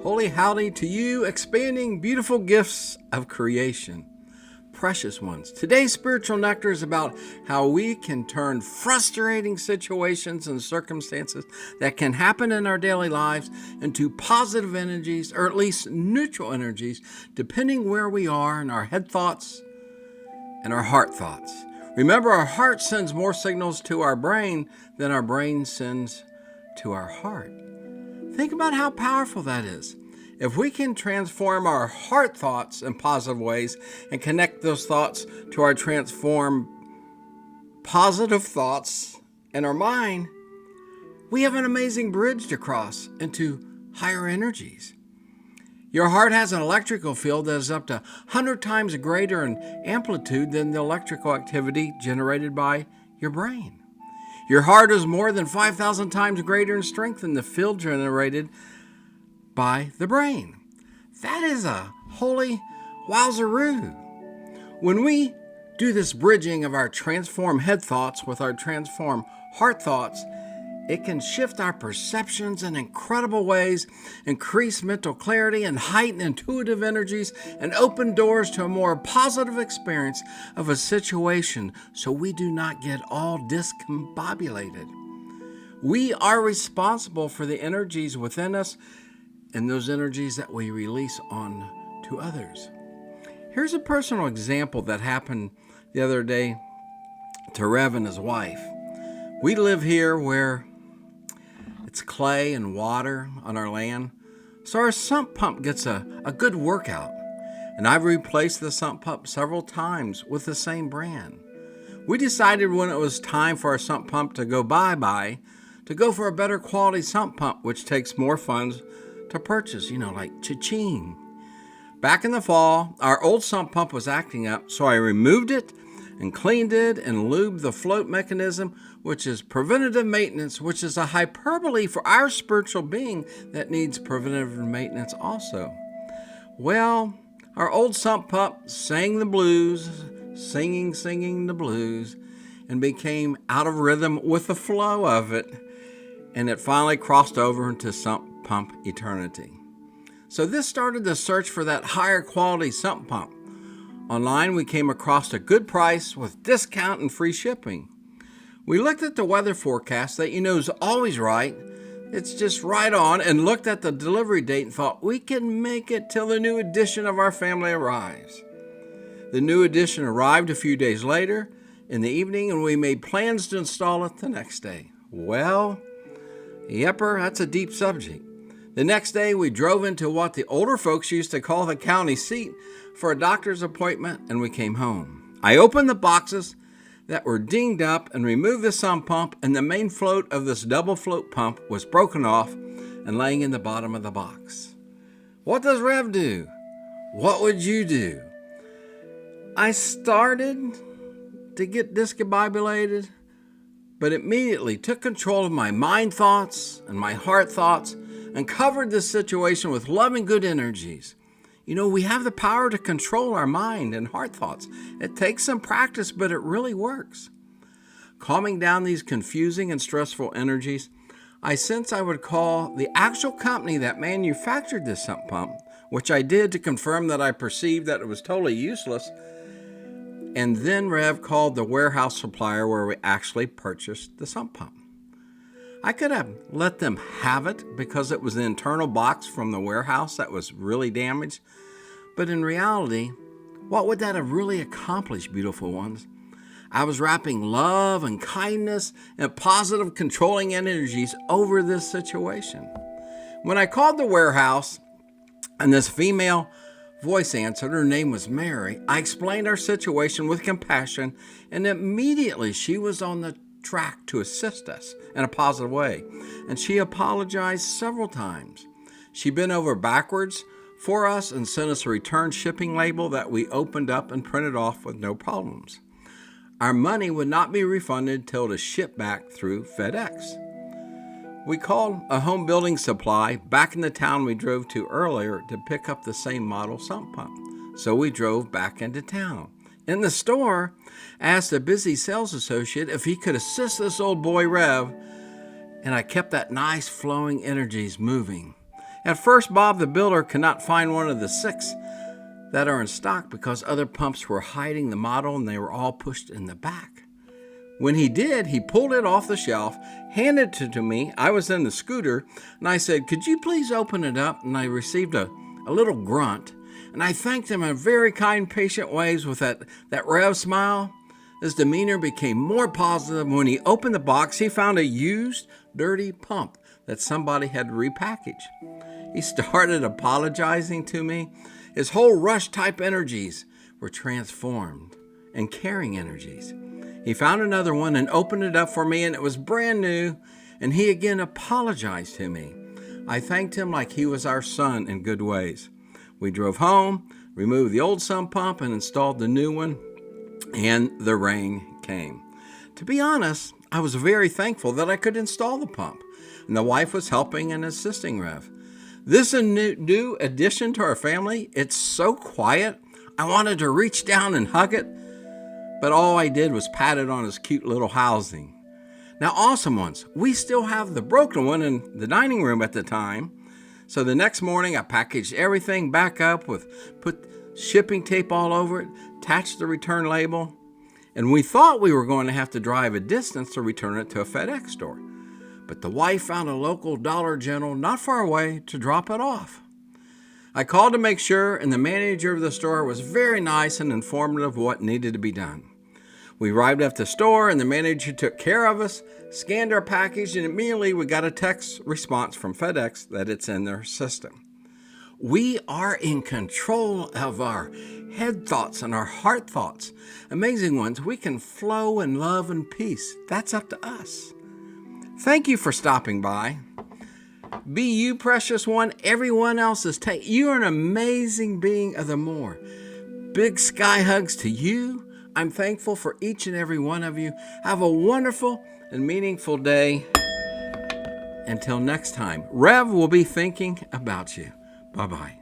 Holy howdy to you, expanding beautiful gifts of creation, precious ones. Today's spiritual nectar is about how we can turn frustrating situations and circumstances that can happen in our daily lives into positive energies, or at least neutral energies, depending where we are in our head thoughts and our heart thoughts. Remember, our heart sends more signals to our brain than our brain sends to our heart. Think about how powerful that is. If we can transform our heart thoughts in positive ways and connect those thoughts to our transformed positive thoughts in our mind, we have an amazing bridge to cross into higher energies. Your heart has an electrical field that is up to 100 times greater in amplitude than the electrical activity generated by your brain. Your heart is more than 5,000 times greater in strength than the field generated by the brain. That is a holy wowzeroo. When we do this bridging of our transformed head thoughts with our transformed heart thoughts, it can shift our perceptions in incredible ways, increase mental clarity, and heighten intuitive energies, and open doors to a more positive experience of a situation so we do not get all discombobulated. We are responsible for the energies within us and those energies that we release on to others. Here's a personal example that happened the other day to Rev and his wife. We live here where it's clay and water on our land, so our sump pump gets a good workout, and I've replaced the sump pump several times with the same brand. We decided when it was time for our sump pump to go bye-bye, to go for a better quality sump pump, which takes more funds to purchase, like cha-ching. Back in the fall, our old sump pump was acting up, so I removed it and cleaned it and lubed the float mechanism, which is preventative maintenance, which is a hyperbole for our spiritual being that needs preventative maintenance also. Well, our old sump pump sang the blues, singing the blues, and became out of rhythm with the flow of it, and it finally crossed over into sump pump eternity. So this started the search for that higher quality sump pump. Online, we came across a good price with discount and free shipping. We looked at the weather forecast that is always right. It's just right on, and looked at the delivery date and thought we can make it till the new edition of our family arrives. The new edition arrived a few days later in the evening, and we made plans to install it the next day. Well, yepper, that's a deep subject. The next day, we drove into what the older folks used to call the county seat for a doctor's appointment, and we came home. I opened the boxes that were dinged up and removed the sump pump, and the main float of this double float pump was broken off and laying in the bottom of the box. What does Rev do? What would you do? I started to get discombobulated, but immediately took control of my mind thoughts and my heart thoughts and covered this situation with loving good energies. We have the power to control our mind and heart thoughts. It takes some practice, but it really works. Calming down these confusing and stressful energies, I sensed I would call the actual company that manufactured this sump pump, which I did to confirm that I perceived that it was totally useless, and then Rev called the warehouse supplier where we actually purchased the sump pump. I could have let them have it because it was the internal box from the warehouse that was really damaged. But in reality, what would that have really accomplished, beautiful ones? I was wrapping love and kindness and positive controlling energies over this situation. When I called the warehouse and this female voice answered, her name was Mary, I explained our situation with compassion, and immediately she was on the track to assist us in a positive way, and she apologized several times. She bent over backwards for us and sent us a return shipping label that we opened up and printed off with no problems. Our money would not be refunded till it is shipped back through FedEx. We called a home building supply back in the town we drove to earlier to pick up the same model sump pump, so we drove back into town. In the store, I asked a busy sales associate if he could assist this old boy Rev, and I kept that nice flowing energies moving. At first, Bob the builder could not find one of the 6 that are in stock because other pumps were hiding the model and they were all pushed in the back. When he did, he pulled it off the shelf, handed it to me. I was in the scooter, and I said, "Could you please open it up?" And I received a little grunt, and I thanked him in very kind, patient ways with that Rev smile. His demeanor became more positive. When he opened the box, he found a used, dirty pump that somebody had repackaged. He started apologizing to me. His whole rush-type energies were transformed and caring energies. He found another one and opened it up for me, and it was brand new, and he again apologized to me. I thanked him like he was our son in good ways. We drove home, removed the old sump pump, and installed the new one, and the rain came. To be honest, I was very thankful that I could install the pump, and the wife was helping and assisting Rev. This is a new addition to our family. It's so quiet. I wanted to reach down and hug it, but all I did was pat it on his cute little housing. Now, awesome ones, we still have the broken one in the dining room at the time. So the next morning, I packaged everything back up put shipping tape all over it, attached the return label, and we thought we were going to have to drive a distance to return it to a FedEx store. But the wife found a local Dollar General not far away to drop it off. I called to make sure, and the manager of the store was very nice and informative of what needed to be done. We arrived at the store, and the manager took care of us, scanned our package, and immediately we got a text response from FedEx that it's in their system. We are in control of our head thoughts and our heart thoughts. Amazing ones. We can flow in love and peace. That's up to us. Thank you for stopping by. Be you, precious one. Everyone else is you're an amazing being of the more. Big sky hugs to you. I'm thankful for each and every one of you. Have a wonderful and meaningful day. Until next time, Rev will be thinking about you. Bye-bye.